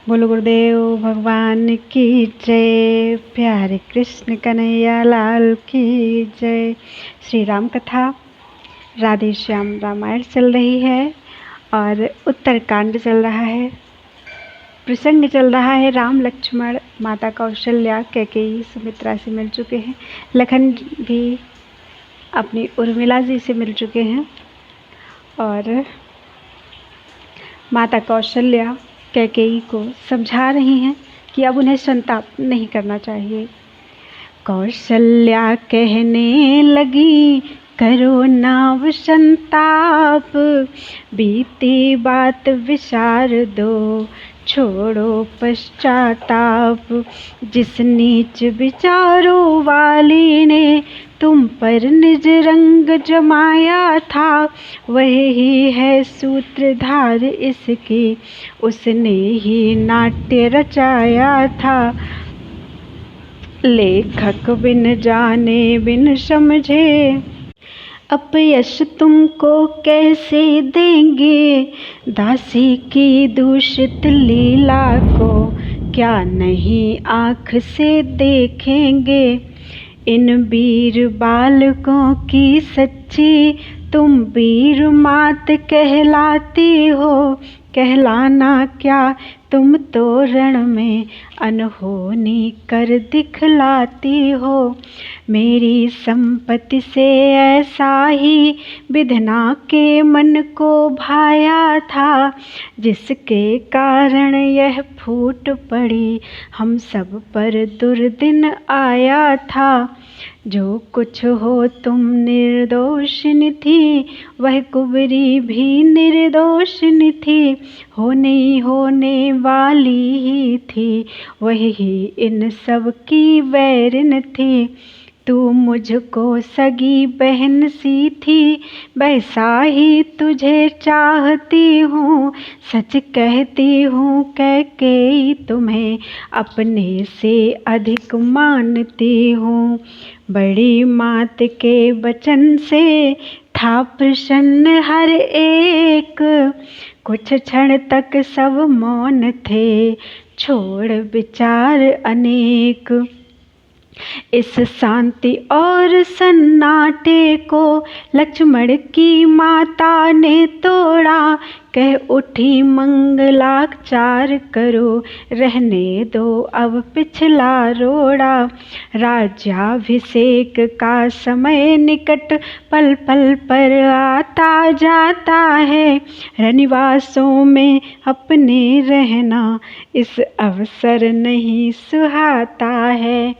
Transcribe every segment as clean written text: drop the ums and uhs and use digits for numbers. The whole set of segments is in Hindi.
बोलो गुरुदेव भगवान की जय। प्यारे कृष्ण कन्हैया लाल की जय। श्री राम कथा राधे श्याम रामायण चल रही है और उत्तरकांड चल रहा है। प्रसंग चल रहा है राम लक्ष्मण माता कौशल्या कैकेयी सुमित्रा से मिल चुके हैं। लखन भी अपनी उर्मिला जी से मिल चुके हैं और माता कौशल्या कैकेयी को समझा रही हैं कि अब उन्हें संताप नहीं करना चाहिए। कौशल्या कहने लगी करो नाव संताप, बीती बात विचार दो छोड़ो पश्चाताप। जिस नीच विचारों वाली ने तुम पर निज रंग जमाया था, वही है सूत्रधार इसकी, उसने ही नाट्य रचाया था। लेखक बिन जाने बिन समझे अपयश तुमको कैसे देंगे, दासी की दूषित लीला को क्या नहीं आँख से देखेंगे। इन वीर बालकों की सच्ची तुम वीर मात कहलाती हो, कहलाना क्या तुम तो रण में अनहोनी कर दिखलाती हो। मेरी संपत्ति से ऐसा ही विधना के मन को भाया था, जिसके कारण यह फूट पड़ी हम सब पर दुर्दिन आया था। जो कुछ हो तुम निर्दोषिनी थी, वह कुबरी भी निर्दोषिनी थी। होने वाली ही थी, वही इन सब की वैरिन थी। तू मुझको सगी बहन सी थी, वैसा ही तुझे चाहती हूँ। सच कहती हूँ कैकेयी तुम्हें अपने से अधिक मानती हूँ। बड़ी मात के वचन से था प्रसन्न हर एक, कुछ क्षण तक सब मौन थे छोड़ विचार अनेक। इस शांति और सन्नाटे को लक्ष्मण की माता ने तोड़ा, कह उठी मंगलाचार करो, रहने दो अब पिछला रोड़ा। राज्याभिषेक का समय निकट पल पल पर आता जाता है, रनिवासों में अपने रहना इस अवसर नहीं सुहाता है।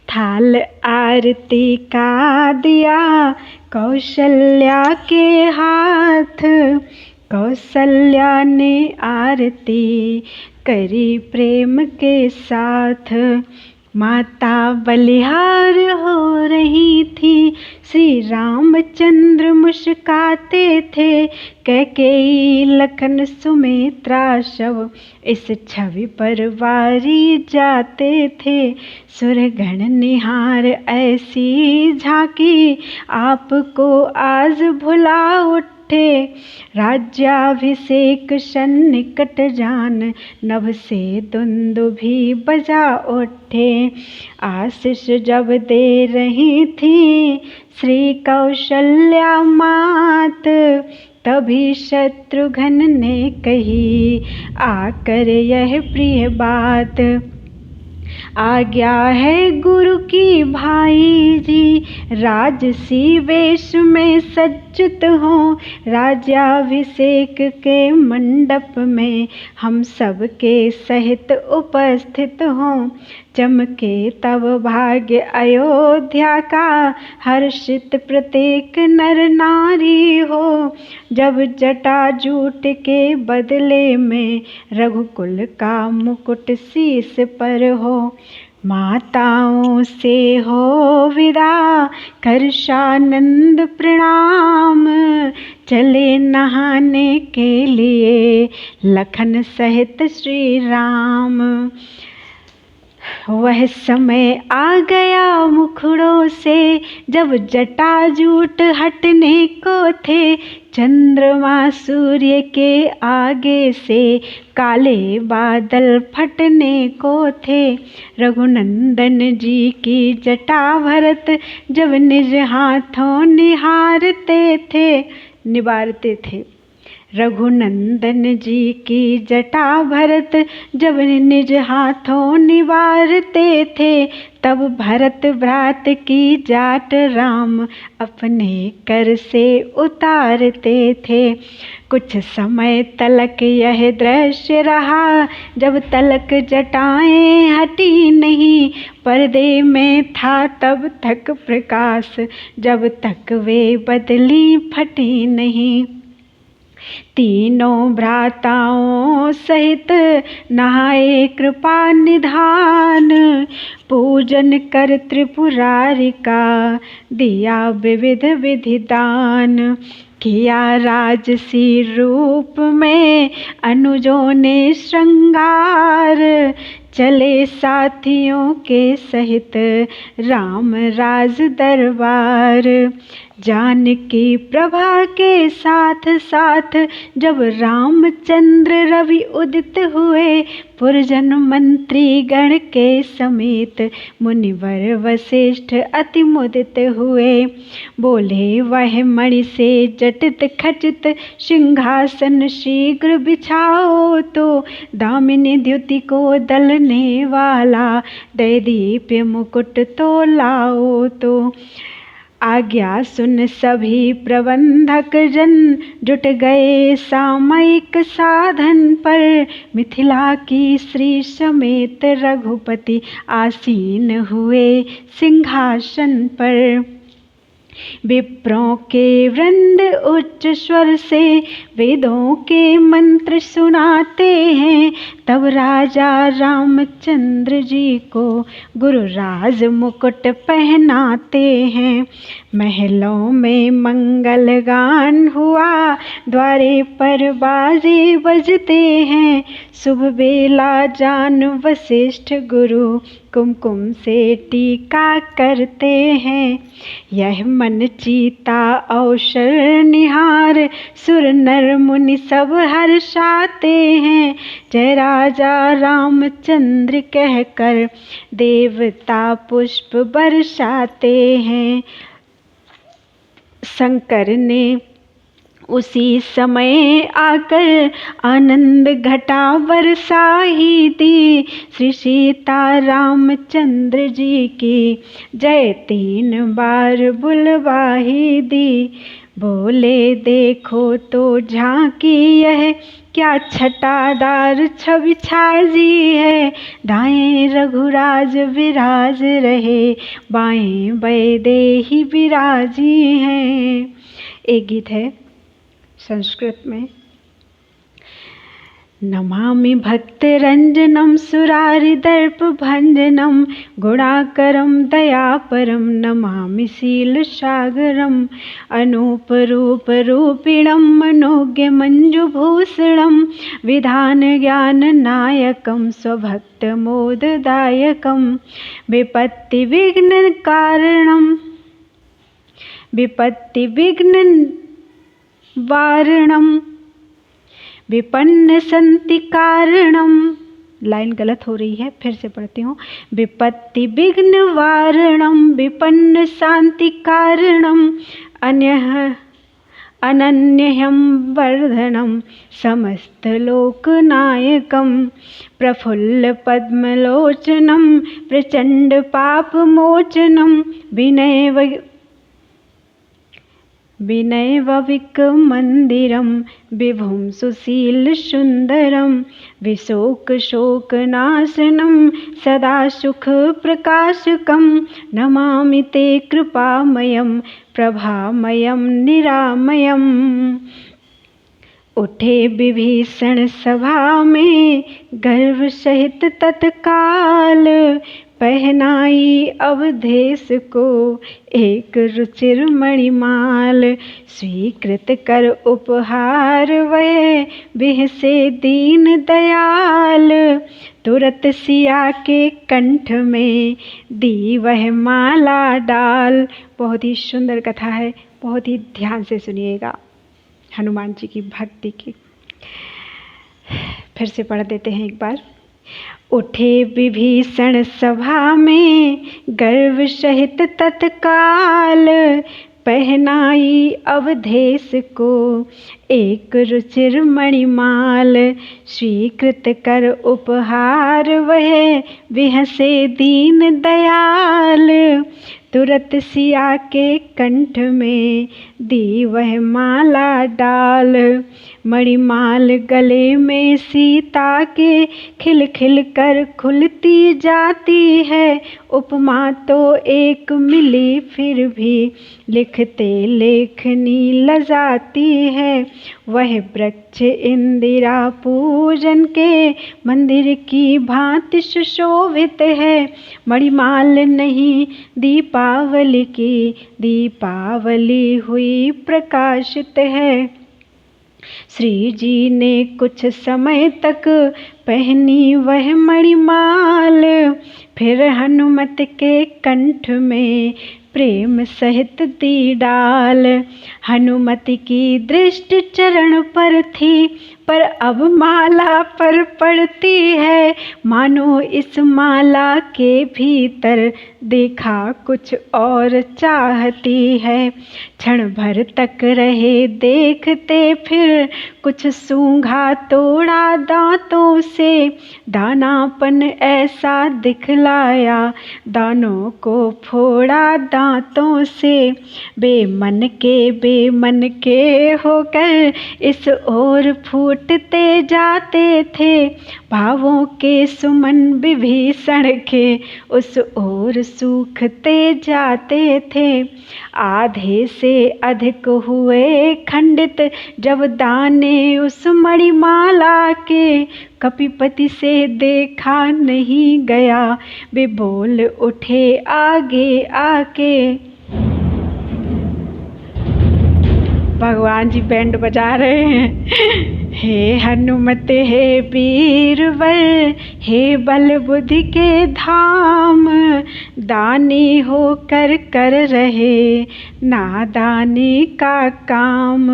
थाल आरती का दिया कौशल्या के हाथ, कौशल्या ने आरती करी प्रेम के साथ। माता बलिहार हो रही थी, श्री रामचंद्र मुस्काते थे। कैकेयी लखन सुमित्रा शव इस छवि पर वारी जाते थे। सुरगण निहार ऐसी झांकी, आपको आज भुला उठे। राज्याभिषेक सन्निकट जान, नभ से दुंदुभी बजा उठे। आशीष जब दे रही थी श्री कौशल्या मात, तभी शत्रुघ्न ने कही आकर यह प्रिय बात। आज्ञा है गुरु की भाई जी, राजसी वेश में सज्जित हो। राज्याभिषेक के मंडप में हम सब के सहित उपस्थित हों। चमके तब भाग्य अयोध्या का, हर्षित प्रत्येक नर नारी हो। जब जटाजूट के बदले में रघुकुल का मुकुट शीश पर हो। माताओं से हो विदा कर सानंद प्रणाम, चले नहाने के लिए लखन सहित श्री राम। वह समय आ गया मुखड़ों से जब जटाजूट हटने को थे, चंद्रमा सूर्य के आगे से काले बादल फटने को थे। रघुनंदन जी की जटा भरत जब निज हाथों निवारते थे। रघुनंदन जी की जटा भरत जब निज हाथों निवारते थे, तब भरत भ्रात की जाट राम अपने कर से उतारते थे। कुछ समय तलक यह दृश्य रहा, जब तलक जटाएं हटी नहीं, पर्दे में था तब तक प्रकाश, जब तक वे बदली फटी नहीं। तीनों भ्राताओं सहित नहाए कृपा निधान, पूजन कर त्रिपुरारी का दिया विविध विधि दान। किया राजसी रूप में अनुजों ने श्रृंगार, चले साथियों के सहित राम राज दरबार। जानकी प्रभा के साथ साथ जब रामचंद्र रवि उदित हुए, पुरजन मंत्री गण के समेत मुनिवर वशिष्ठ अति मुदित हुए। बोले वह मणि से जटित खचित सिंहासन शीघ्र बिछाओ, तो दामिनी द्युति को दलने वाला दैदीप्य मुकुट तो लाओ। तो आज्ञा सुन सभी प्रबंधक जन जुट गए सामयिक साधन पर, मिथिला की श्री समेत रघुपति आसीन हुए सिंहासन पर। विप्रों के वृंद उच्च स्वर से वेदों के मंत्र सुनाते हैं, तब राजा रामचंद्र जी को गुरुराज मुकुट पहनाते हैं। महलों में मंगल गान हुआ, द्वारे पर बाजे बजते हैं, शुभ बेला जान वशिष्ठ गुरु कुमकुम से टीका करते हैं। यह मन चीता अवसर निहार, सुर नर मुनि सब हर्षाते हैं, जय राजा रामचंद्र कहकर देवता पुष्प बरसाते हैं। शंकर ने उसी समय आकर आनंद घटा बरसाही दी, श्री सीता रामचंद्र जी की जय 3 बार बुलवाही दी। बोले देखो तो झांकी यह क्या छटादार छवि छाजी है, दाएं रघुराज विराज रहे, बाएं वैदेही विराजी हैं। एक गीत है संस्कृत में। नमामि भक्तरंजनम सुरारिदर्प भंजनम, गुणाकरम दयापरम नमामि शील सागरम, अनूप रूप रूपिणम मनोज्ञ मंजुभूषणम, विधान ज्ञान नायकम स्वभक्त मोददायकम, विपत्ति विघ्न कारणम विपत्ति विघ्न वारणम, विपन्न संति कारणम। लाइन गलत हो रही है, फिर से पढ़ती हूँ। विपत्ति विघ्न वारणम, विपन्न शांति कारणम, अनन्यहं वर्धनम, समस्त लोकनायकम, प्रफुल्ल पद्मलोचनम, प्रचंड पाप मोचनम, विनय वविक मंदिरम, विभुम सुशील सुंदरम, विशोक शोक नाशनम, सदा सुख प्रकाशकम, नमामि ते कृपामयम, प्रभामयम निरामयम। उठे विभीषण सभा में गर्व सहित तत्काल, पहनाई अवधेश को एक रुचिर मणिमाल। स्वीकृत कर उपहार वह बिहसे दीन दयाल। तुरत सिया के कंठ में दी वह माला डाल। बहुत ही सुंदर कथा है, बहुत ही ध्यान से सुनिएगा हनुमान जी की भक्ति की। फिर से पढ़ देते हैं एक बार। उठे विभीषण सभा में गर्व सहित तत्काल। पहनाई अवधेश को एक रुचिर मणिमाल। स्वीकृत कर उपहार वह बिहसे दीन दयाल। तुरत सिया के कंठ में दी वह माला डाल। मणिमाल गले में सीता के खिल खिल कर खुलती जाती है। उपमा तो एक मिली फिर भी लिखते लेखनी लजाती है। वह वृक्ष इंदिरा पूजन के मंदिर की भांति सुशोभित है। मणिमाल नहीं दीपावली की, दीपावली हुई प्रकाशित है। श्री जी ने कुछ समय तक पहनी वह मणिमाल। फिर हनुमत के कंठ में प्रेम सहित दी डाल। हनुमत की दृष्टि चरण पर थी, पर अब माला पर पड़ती है। मानो इस माला के भीतर देखा कुछ और चाहती है। क्षण भर तक रहे देखते, फिर कुछ सूंघा तोड़ा दांतों से। दानापन ऐसा दिखलाया, दानों को फोड़ा दांतों से। बेमन के होकर इस ओर फूटते जाते थे। भावों के सुमन विभीषण के उस ओर सूखते जाते थे। आधे से अधिक हुए खंडित जब दाने उस मणिमाला के। कपिपति से देखा नहीं गया, वे बोल उठे आगे आके। भगवान जी बैंड बजा रहे हैं। हे हनुमत हे वीरवर, हे बल बुद्धि के धाम। दानी होकर कर रहे नादानी का काम।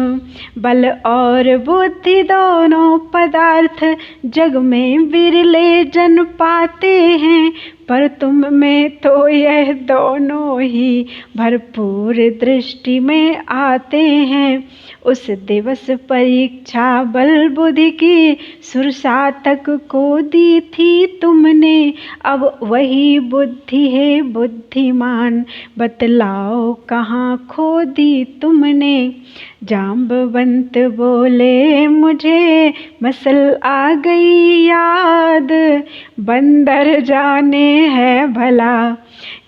बल और बुद्धि दोनों पदार्थ जग में विरले जन पाते हैं। पर तुम में तो यह दोनों ही भरपूर दृष्टि में आते हैं। उस दिवस परीक्षा बल बुद्धि की सुरसातक को दी थी तुमने। अब वही बुद्धि है बुद्धिमान, बतलाओ कहाँ खो दी तुमने। जाम्बवंत बोले मुझे मसल आ गई याद। बंदर जाने है भला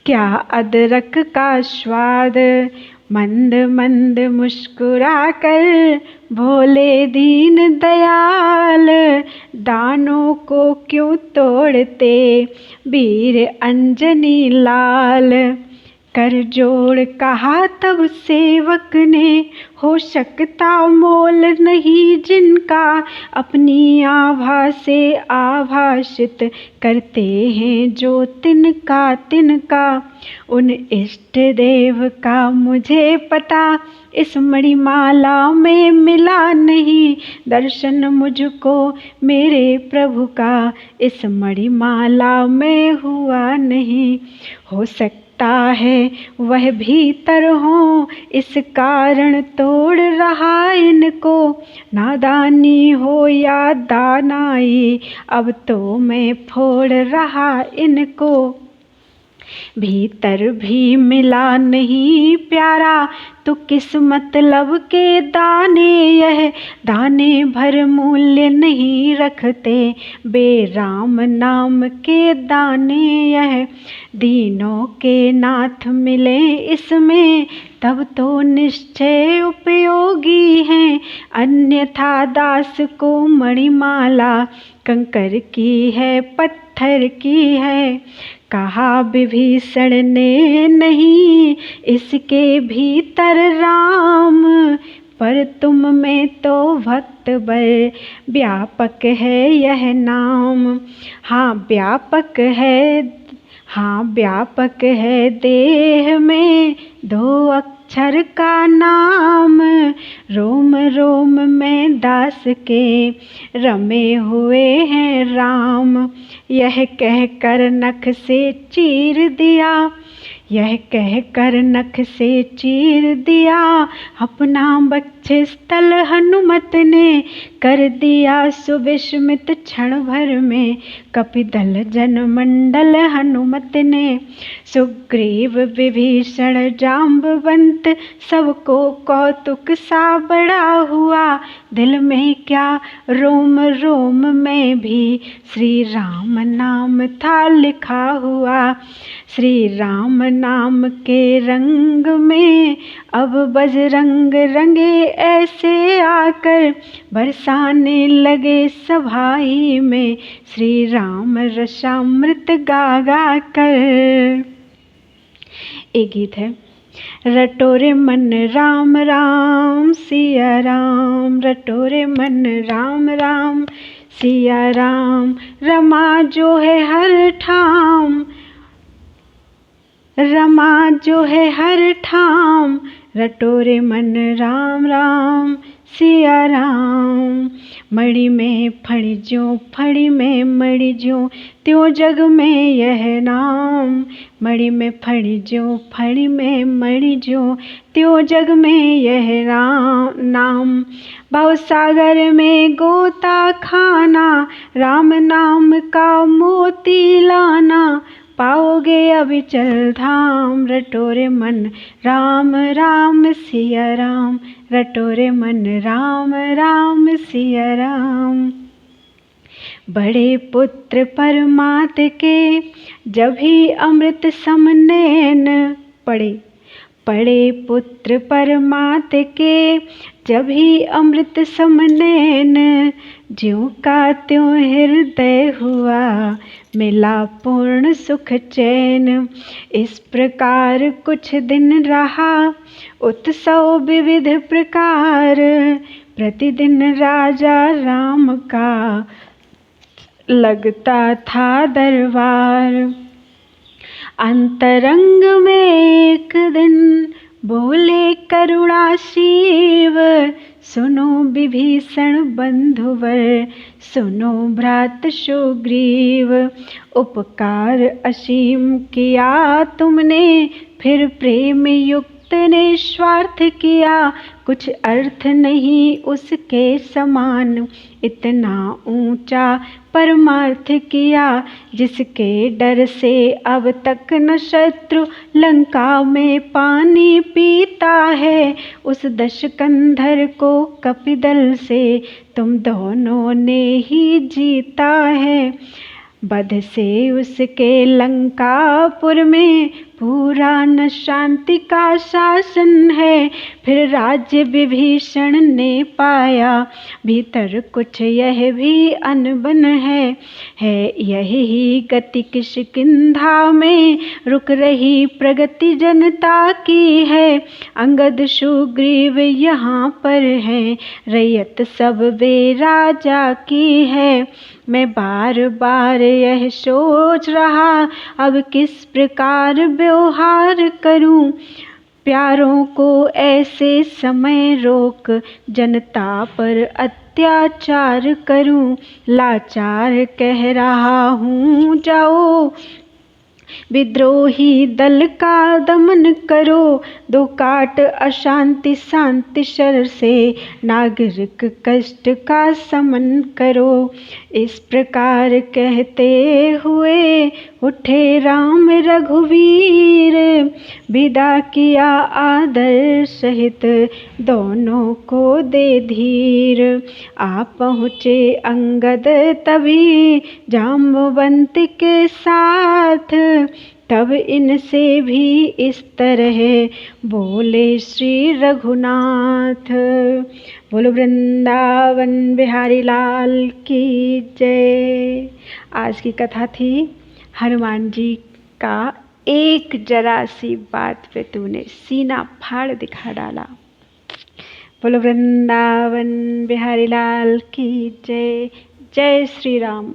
क्या अदरक का स्वाद। मंद मंद मुस्कुरा कर भोले दीन दयाल। दानों को क्यों तोड़ते वीर अंजनी लाल। कर जोड़ कहा तब सेवक ने, हो सकता मोल नहीं जिनका। अपनी आभा से आभाषित करते हैं जो तिनका तिनका। उन इष्ट देव का मुझे पता, इस मणिमाला में मिला नहीं। दर्शन मुझको मेरे प्रभु का, इस मणिमाला में हुआ नहीं। हो सकता है वह भीतर हो, इस कारण तोड़ रहा इनको। नादानी हो या दानाई, अब तो मैं फोड़ रहा इनको। भीतर भी मिला नहीं प्यारा, तो किस मतलब के दाने यह। दाने भर मूल्य नहीं रखते, बेराम नाम के दाने यह। दीनों के नाथ मिले इसमें, तब तो निश्चय उपयोगी हैं। अन्यथा दास को मणिमाला कंकर की है पत्थर की है। कहा विभीषण ने नहीं इसके भीतर राम, पर तुम में तो भक्त बर व्यापक है यह नाम। हाँ व्यापक है देह में दो अक्षर का नाम, रोम रोम में दास के रमे हुए हैं राम। यह कहकर नख से चीर दिया, यह कहकर नख से चीर दिया अपना वक्षस्थल हनुमत ने, कर दिया सुविस्मित क्षण भर में कपिदल जनमंडल हनुमत ने। सुग्रीव विभीषण जाम्बवंत सबको कौतुक सा बड़ा हुआ, दिल में क्या रोम रोम में भी श्री राम नाम था लिखा हुआ। श्री राम नाम के रंग में अब बजरंग रंगे ऐसे आकर, बरसाने लगे सभाई में श्री राम रसामृत गा गा कर। एक गीत है। रटोरे मन राम राम सिया राम, रटोरे मन राम राम सिया राम, रमा जो है हर ठाम, रमा जो है हर ठाम, रटोरे मन राम राम सिया राम। मणि में फणि ज्यों, फणि में मणि ज्यों, त्यों जग में यह नाम। मणि में फणि ज्यों, फणि में मणि ज्यों, त्यों जग में यह नाम। भवसागर में गोता खाना, राम नाम का मोती लाना, पाओगे अविचल धाम। रटोरे मन राम राम सिया राम, रटोरे मन राम राम सिया राम। बड़े पुत्र परमात के जब ही अमृत समनैन पड़े, पड़े पुत्र परमात के जब ही अमृत समनैन, ज्यों का त्यों हृदय हुआ मिला पूर्ण सुख चैन। इस प्रकार कुछ दिन रहा उत्सव विविध प्रकार, प्रतिदिन राजा राम का लगता था दरबार। अंतरंग में एक दिन बोले करुणा शिव, सुनो विभीषण बंधुवर, सुनो भ्रात सुग्रीव। उपकार असीम किया तुमने, फिर प्रेम युक्त ने स्वार्थ किया, कुछ अर्थ नहीं उसके समान, इतना ऊंचा परमार्थ किया। जिसके डर से अब तक न शत्रु लंका में पानी पीता है, उस दशकंधर को कपिदल से तुम दोनों ने ही जीता है। बध से उसके लंकापुर में पूरा न शांति का शासन है, फिर राज्य विभीषण ने पाया, भीतर कुछ यह भी अनबन है। यही गति किष्किंधा में रुक रही प्रगति जनता की है, अंगद सुग्रीव यहाँ पर है, रैयत सब वे राजा की है। मैं बार बार यह सोच रहा अब किस प्रकार व्यवहार करूं, प्यारों को ऐसे समय रोक जनता पर अत्याचार करूं। लाचार कह रहा हूँ जाओ, विद्रोही दल का दमन करो, दो काट अशांति शांति शर से, नागरिक कष्ट का समन करो। इस प्रकार कहते हुए उठे राम रघुवीर, विदा किया आदर सहित दोनों को दे धीर। आ पहुँचे अंगद तभी जाम्बवंत के साथ, तब इनसे भी इस तरह बोले श्री रघुनाथ। बोलो वृंदावन बिहारी लाल की जय। आज की कथा थी हनुमान जी का एक जरा सी बात पे तूने सीना फाड़ दिखा डाला। बोलो वृंदावन बिहारी लाल की जय। जय श्री राम।